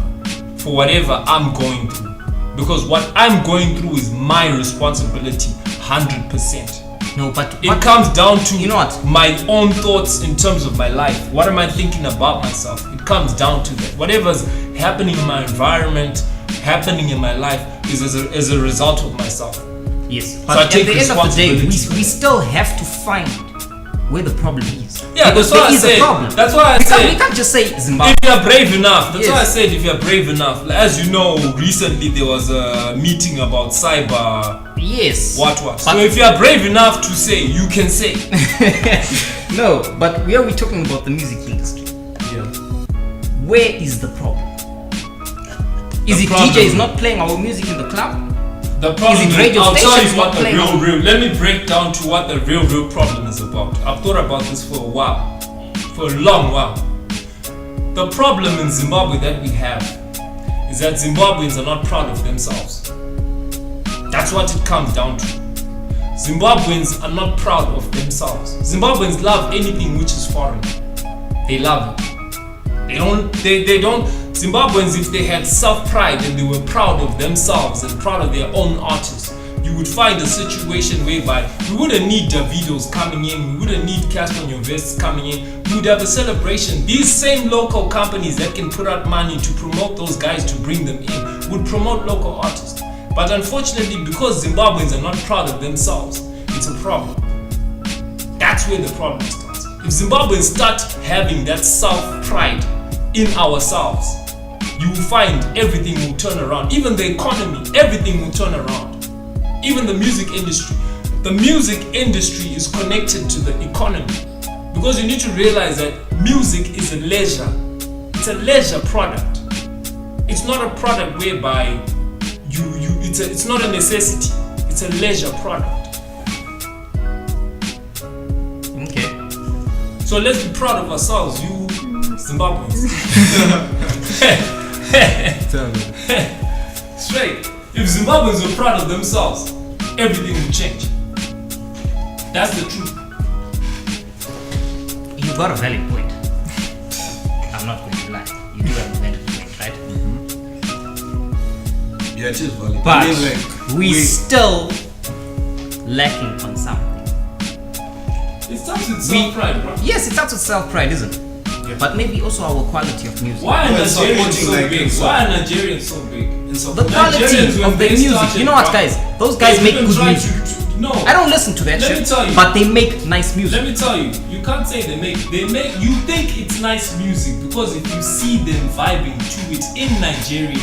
for whatever I'm going through. Because what I'm going through is my responsibility, 100%. No, but It comes down to You know what? my own thoughts in terms of my life. What am I thinking about myself? It comes down to that. Whatever's happening in my environment, happening in my life, is as a result of myself. yes, I but at take the end of the day, responsibility. we still have to find where the problem is. Yeah, because that's why I there is a said. problem. That's why I we said. can't just say Zimbabwe. If you are brave enough, that's Yes. why I said if you are brave enough. As you know, recently there was a meeting about cyber Yes. what. But- So if you are brave enough to say, you can say. No, but we are talking about the music industry. Yeah. Where is the problem? Is The it problem- DJs not playing our music in the club? The problem Is it radio I'll tell stations you what not the playing? real. Let me break down to what the real problem is about. I've thought about this for a while, for a long while. The problem in Zimbabwe that we have is that Zimbabweans are not proud of themselves. That's what it comes down to. Zimbabweans are not proud of themselves. Zimbabweans love anything which is foreign. They love it. They don't. Zimbabweans, if they had self-pride and they were proud of themselves and proud of their own artists, you would find a situation whereby we wouldn't need Davidos coming in, we wouldn't need Casper Nyovest coming in, we would have a celebration. These same local companies that can put out money to promote those guys to bring them in would promote local artists. But unfortunately, because Zimbabweans are not proud of themselves, it's a problem. That's where the problem starts. If Zimbabweans start having that self-pride in ourselves, you will find everything will turn around. Even the economy, everything will turn around. Even the music industry. The music industry is connected to the economy. Because you need to realize that music is a leisure. It's a leisure product. It's not a product whereby it's not a necessity. It's a leisure product. Okay. So let's be proud of ourselves, you Zimbabweans. Straight. If Zimbabweans were proud of themselves, everything would change. That's the truth. You got a valid point. I'm not going to lie. You do have a valid point, right? Yeah, it is valid. But I mean, like, we still lacking on something. It starts with self-pride, bro. Yes, it starts with self-pride, isn't it? Yeah. But maybe also our quality of music. Why are Well, Nigerians supporting so like big? this, Why are Nigerians so big? in some The quality Nigerians, when of the they music. started, You know what, bro, guys? Those guys they make didn't good try music. No. I don't listen to that Let me shit, tell you. but they make nice music. Let me tell you, you can't say they make. You think it's nice music because if you see them vibing to it in Nigeria,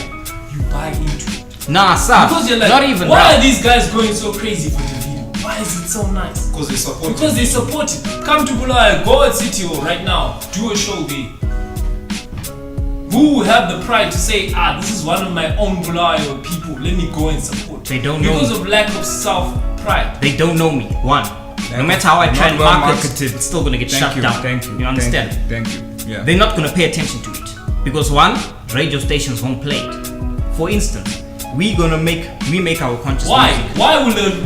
you buy into it. Nah, sir. Because you're like, not even why are that. these guys going so crazy for the video? Why is it so nice? because they support. Because they support it. Come to Bulaya, go at City Hall right now, do a show there. Who will have the pride to say, this is one of my own Bulaya people, let me go and support. They don't know. Because of lack of self-pride. They don't know me. One. No matter how I Not try and well market, marketed. it's still gonna get Thank shut you, down. Thank you. You understand? Thank you. Yeah. They're not gonna pay attention to it because one, radio stations won't play it. For instance, we make our conscious Why? music.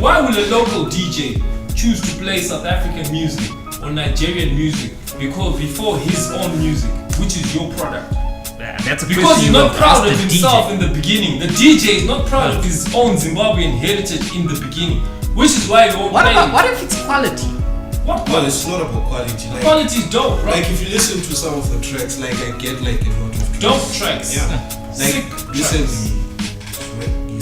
Why will a local DJ choose to play South African music or Nigerian music before his own music, which is your product? That's a Because he's question not you proud ask of the himself DJ. in the beginning. The DJ is not proud of his own Zimbabwean heritage in the beginning, which is why they won't What play about, it. what if it's quality? What Well, quality? it's not about quality. Like, Quality is dope, bro. like if you listen to some of the tracks, like I get like a lot of Dope tracks. tracks. Yeah. Sick Like tracks. recently, when he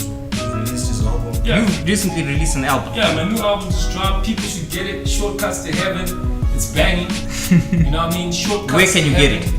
released his album. Yeah. You recently released an album. Yeah, my new album just dropped. People should get it. Shortcuts to Heaven. It's banging. You know what I mean? Shortcuts Where can to you get Heaven.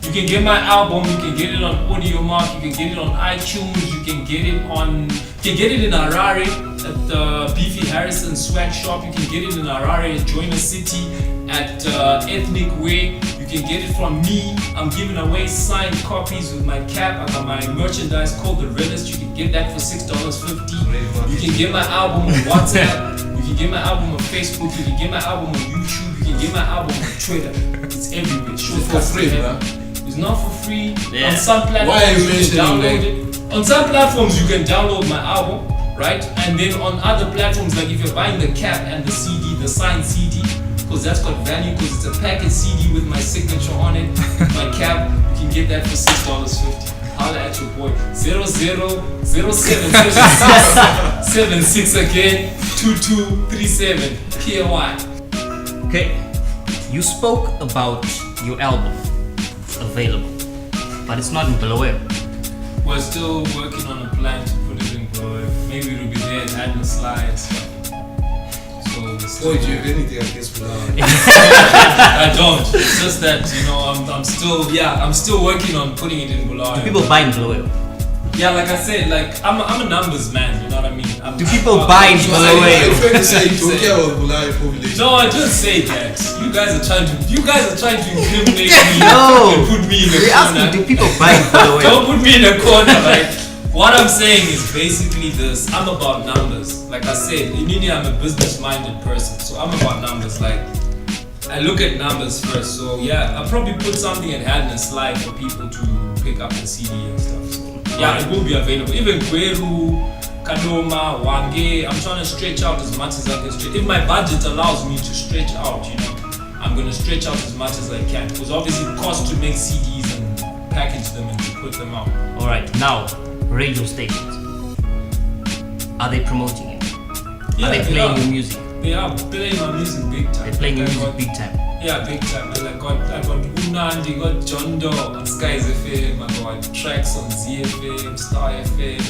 You can get my album. You can get it on Audio Mark. You can get it on iTunes. You can get it on. You can get it in Harare at the Beefy Harrison Swag Shop. You can get it in Harare at Joiner City at Ethnic Way. You can get it from me. I'm giving away signed copies with my cap. I got my merchandise called The Realist. You can get that for $6.50. You can get my album on WhatsApp. You can get my album on Facebook. You can get my album on YouTube. You can get my album on Twitter. It's everywhere. Shortcuts to free, Heaven. bro. It's not for free. Yeah. On some platforms Why are you you can mentioning download like- it. On some platforms you can download my album, right? And then on other platforms, like if you're buying the cap and the CD, the signed CD, because that's got value, because it's a packaged CD with my signature on it, my cap, you can get that for $6.50. Holla at your boy. 000776 again 2237 PY. Okay. You spoke about your album available, but it's not in Bulawayo. We're still working on a plan to put it in Bulawayo. Maybe it'll be there at Hadna Slides. So we're still Oh, do you have anything against Bulawayo? I don't. It's just that, you know, I'm still working on putting it in Bulawayo. Do people buy in Bulawayo? Yeah, like I said, like I'm a numbers man, you know what I mean? Do people buy in So Bulawayo? are you trying to say you don't care about Bulawayo population? No, I just say that. You guys are trying to incriminate me No. and put me in a We're asking, corner. do people buy in Bulawayo? Don't put me in a corner, like what I'm saying is basically this. I'm about numbers. Like I said, in India I'm a business-minded person, so I'm about numbers. Like I look at numbers first. So yeah, I'll probably put something at Hadna Slide for people to pick up the CD and stuff. So yeah, it will be available. Even Gweru, Kadoma, Wange, I'm trying to stretch out as much as I can stretch. If my budget allows me to stretch out, you know, I'm gonna stretch out as much as I can. Because obviously it costs to make CDs and package them and to put them out. Alright, now, radio stations. Are they promoting it? Yeah, Are they playing your music? They are playing my music big time. They're playing your Like, music big time. Yeah, big time. And I got Unandi, got John Doe on Skies FM, I got tracks on ZFM, Star FM,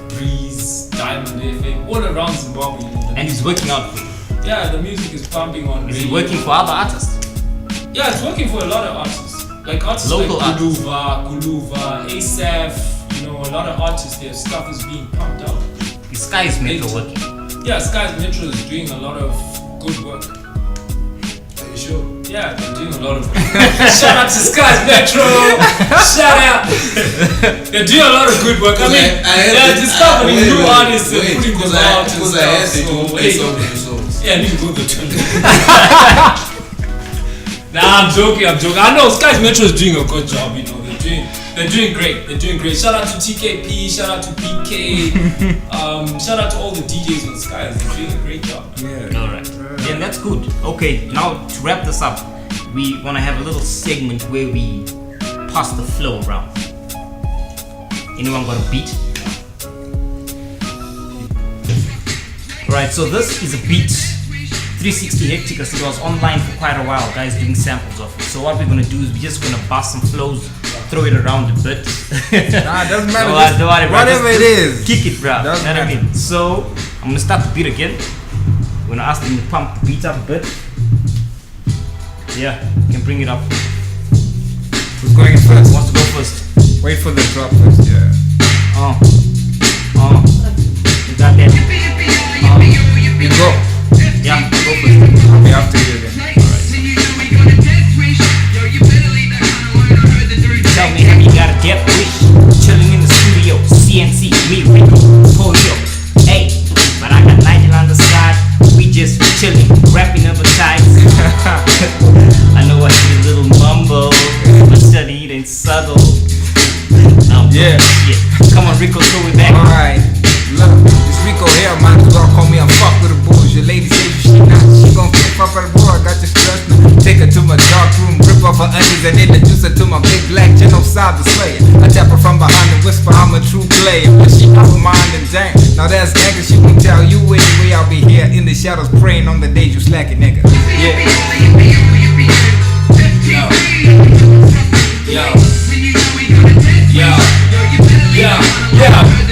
Breeze, Diamond FM, all around Zimbabwe. You know, And it's working out for you. yeah, the music is pumping on Is it radio. working for other artists? Yeah, it's working for a lot of artists. Like artists Local like artists. Kuluva, ASAF, you know, a lot of artists, their stuff is being pumped out. Is Sky's Metro working? Yeah, Skies Metro is doing a lot of good work. Are you sure? Yeah, they're doing a lot of good work. Shout out to Skies Metro! Shout out! They're doing a lot of good work. I mean, they're discovering new artists and putting them out and Because I stuff. heard they So, don't play hey, some of your songs. yeah, I need to go to the toilet. Nah, I'm joking. I know Skies Metro is doing a good job, you know. They're doing great. Shout out to TKP, shout out to PK, shout out to all the DJs on Skies. They're doing a great job. Yeah. Alright. Yeah, that's good. Okay, now to wrap this up, we want to have a little segment where we pass the flow around. Anyone got a beat? Alright, so this is a beat 360 Hecticus. It was online for quite a while, guys doing samples of it. So what we're gonna do is we're just gonna bust some flows, throw it around a bit. Nah, it doesn't matter. Don't worry, bro. Whatever Just it is. kick it, bro. Doesn't You know what I matter. mean? So I'm gonna start the beat again. We're gonna ask them to pump the beat up a bit. Yeah, you can bring it up. Who's going in Who first? wants to go first? Wait for the drop first, yeah. You got that? You go. Yeah, go first. We have to hear them. Tell me, have you got a death wish? Chilling in the studio, CNC, me, Rico, Polio. Hey, but I got Nigel on the side. We just chilling, rapping up a tight. I know I see a little mumble, but study it ain't subtle. Yeah. Shit. Come on, Rico, throw it back. Alright. Look, it's Rico here, man. Gonna call me a fuck with a bullshit. homies and introduce her to my big black genocide slayer. I tap her from behind and whisper I'm a true player, but she out of mind and dang. Now that's gangster, she can tell you anyway. I'll be here in the shadows praying on the days you slacking, nigga. Yeah.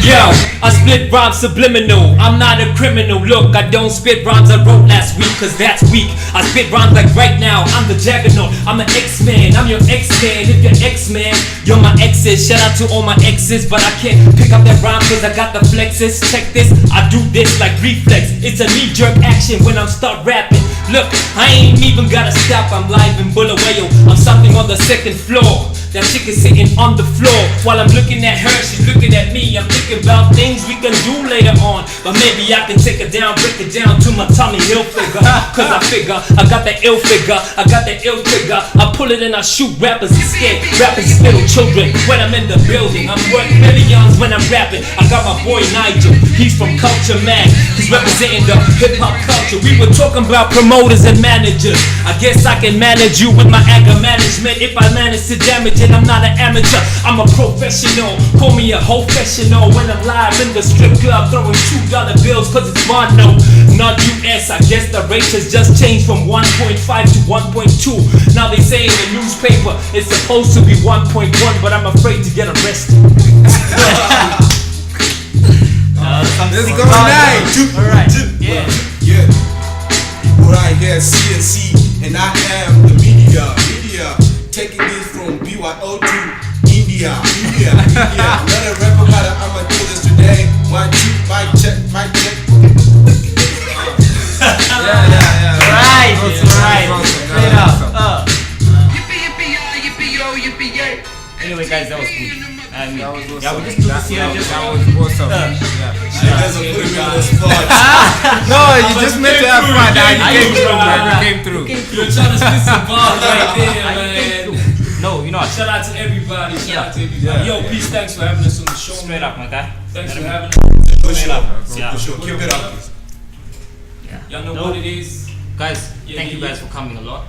Yo, I split rhymes subliminal. I'm not a criminal. Look, I don't spit rhymes I wrote last week, cause that's weak. I spit rhymes like right now. I'm the juggernaut. I'm an X-Man. I'm your X-Man. If you're X-Man, you're my exes. Shout out to all my exes, but I can't pick up that rhyme cause I got the flexes. Check this, I do this like reflex. It's a knee-jerk action when I'm start rapping. Look, I ain't even gotta stop. I'm live in Bulawayo. I'm something on the second floor. That chick is sitting on the floor. While I'm looking at her, she's looking at me. I'm thinking about things we can do later on. But maybe I can take her down, break it down to my Tommy Hilfiger. Cause I figure, I got that ill figure, I got that ill trigger. I pull it and I shoot rappers instead. Rappers is little children when I'm in the building. I'm worth millions when I'm rapping. I got my boy Nigel, he's from Culture Mag. He's representing the hip hop culture. We were talking about promoters and managers. I guess I can manage you with my anger management. If I manage to damage it, I'm not an amateur, I'm a professional. Call me a professional when I'm live in the strip club throwing $2 bills cause it's mono, not US. I guess the rate has just changed from 1.5 to 1.2. Now they say in the newspaper it's supposed to be 1.1, but I'm afraid to get arrested. Let's go tonight. Alright, yeah. Right here, CNC, and I am the media. Taking this from BYO to India. Another rapper, but I'ma do this today. 1, 2, mic check. Yeah. Right. Straight up. Anyway, guys, that was good. I mean, we just do this here. That was awesome. You guys are putting me on the spot. No, you just meant to have fun. You came through. You're trying to spit some bars right there, man. No, you know what? Shout out to everybody. Yo, peace. Thanks for having us on the show. Straight up, my guy. Thanks for having us. For sure. Yeah. For sure. Keep it up. Yeah. Y'all know what it is. Guys, thank you guys for coming a lot.